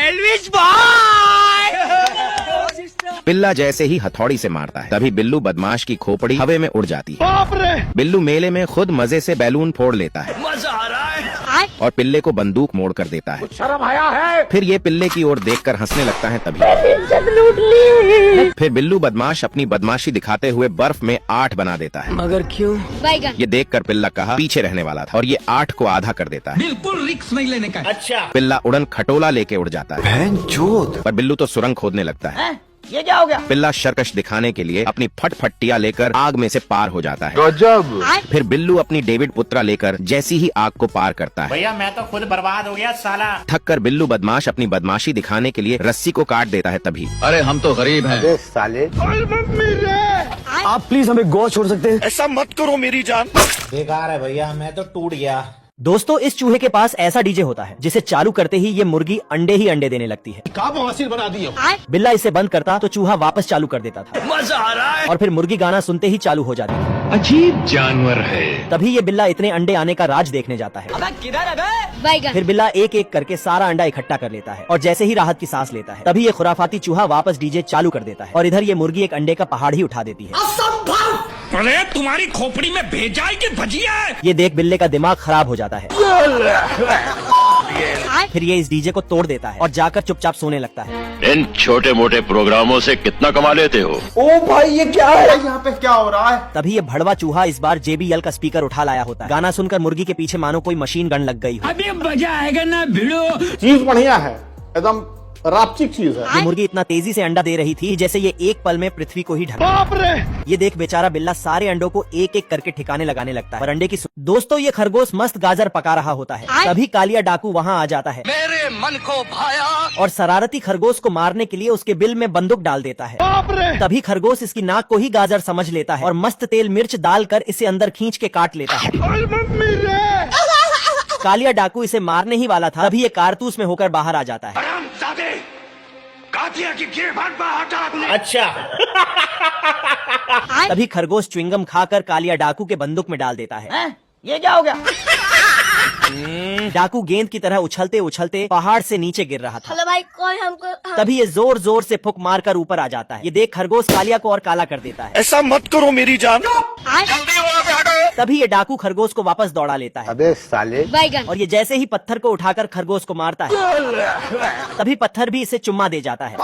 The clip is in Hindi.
एल्विस भाई। पिल्ला जैसे ही हथौड़ी से मारता है तभी बिल्लू बदमाश की खोपड़ी हवा में उड़ जाती है। बिल्लू मेले में खुद मजे से बैलून फोड़ लेता है। मजा आ रहा है। और पिल्ले को बंदूक मोड़ कर देता है। शर्म आया है। फिर ये पिल्ले की ओर देखकर हंसने लगता है तभी फिर बिल्लू बदमाश अपनी बदमाशी दिखाते हुए बर्फ में 8 बना देता है। मगर क्यों? ये देखकर पिल्ला कहा पीछे रहने वाला था और ये 8 को आधा कर देता है। बिल्कुल रिक्स नहीं लेने का। अच्छा पिल्ला उड़न खटोला लेके उड़ जाता है। पर बिल्लू तो सुरंग खोदने लगता है। ये क्या हो गया? पिल्ला शर्कश दिखाने के लिए अपनी फटफटिया लेकर आग में से पार हो जाता है। गजब। फिर बिल्लू अपनी डेविड पुत्रा लेकर जैसी ही आग को पार करता है भैया मैं तो खुद बर्बाद हो गया साला। थक कर बिल्लू बदमाश अपनी बदमाशी दिखाने के लिए रस्सी को काट देता है तभी अरे हम तो गरीब हैं। साले आप प्लीज हमें गौ छोड़ सकते हैं? ऐसा मत करो मेरी जान। बेकार है भैया, मैं तो टूट गया। दोस्तों, इस चूहे के पास ऐसा डीजे होता है जिसे चालू करते ही ये मुर्गी अंडे ही अंडे देने लगती है। बना दिए। बिल्ला इसे बंद करता तो चूहा वापस चालू कर देता था मजा आ रहा है। और फिर मुर्गी गाना सुनते ही चालू हो जाती है। अजीब जानवर है। तभी ये बिल्ला इतने अंडे आने का राज देखने जाता है। अबे किधर है बे? फिर बिल्ला एक एक करके सारा अंडा इकट्ठा कर लेता है और जैसे ही राहत की सांस लेता है तभी ये खुराफाती चूहा वापस डीजे चालू कर देता है और इधर ये मुर्गी एक अंडे का पहाड़ ही उठा देती है। अरे तुम्हारी खोपड़ी में भेजा है कि भजिया है? ये देख बिल्ले का दिमाग खराब हो जाता है। फिर ये इस डीजे को तोड़ देता है और जाकर चुपचाप सोने लगता है। इन छोटे मोटे प्रोग्रामों से कितना कमा लेते हो? ओ भाई ये क्या है? यहाँ पे क्या हो रहा है? तभी ये भड़वा चूहा इस बार JBL का स्पीकर उठा लाया होता है। गाना सुनकर मुर्गी के पीछे मानो कोई मशीन गन लग गई हो। अभी मजा आएगा ना भिड़ो। चीज बढ़िया है, एकदम रापचिक चीज है। ये मुर्गी इतना तेजी से अंडा दे रही थी जैसे ये एक पल में पृथ्वी को ही ढक। ये देख बेचारा बिल्ला सारे अंडों को एक एक करके ठिकाने लगाने लगता है और अंडे की दोस्तों ये खरगोश मस्त गाजर पका रहा होता है। तभी कालिया डाकू वहाँ आ जाता है मेरे मन को भाया। और शरारती खरगोश को मारने के लिए उसके बिल में बंदूक डाल देता है। तभी खरगोश इसकी नाक को ही गाजर समझ लेता है और मस्त तेल मिर्च डालकर इसे अंदर खींच के काट लेता है। कालिया डाकू इसे मारने ही वाला था तभी ये कारतूस में होकर बाहर आ जाता है। अच्छा तभी खरगोश च्युइंगम खाकर कालिया डाकू के बंदूक में डाल देता है। ये क्या हो गया? डाकू गेंद की तरह उछलते उछलते पहाड़ से नीचे गिर रहा था। हेलो भाई, कोई हमको तभी ये जोर जोर से फुक मारकर ऊपर आ जाता है। ये देख खरगोश कालिया को और काला कर देता है। ऐसा मत करो मेरी जान। तभी ये डाकू खरगोश को वापस दौड़ा लेता है। अबे साले। और ये जैसे ही पत्थर को उठाकर खरगोश को मारता है तभी पत्थर भी इसे चुम्मा दे जाता है।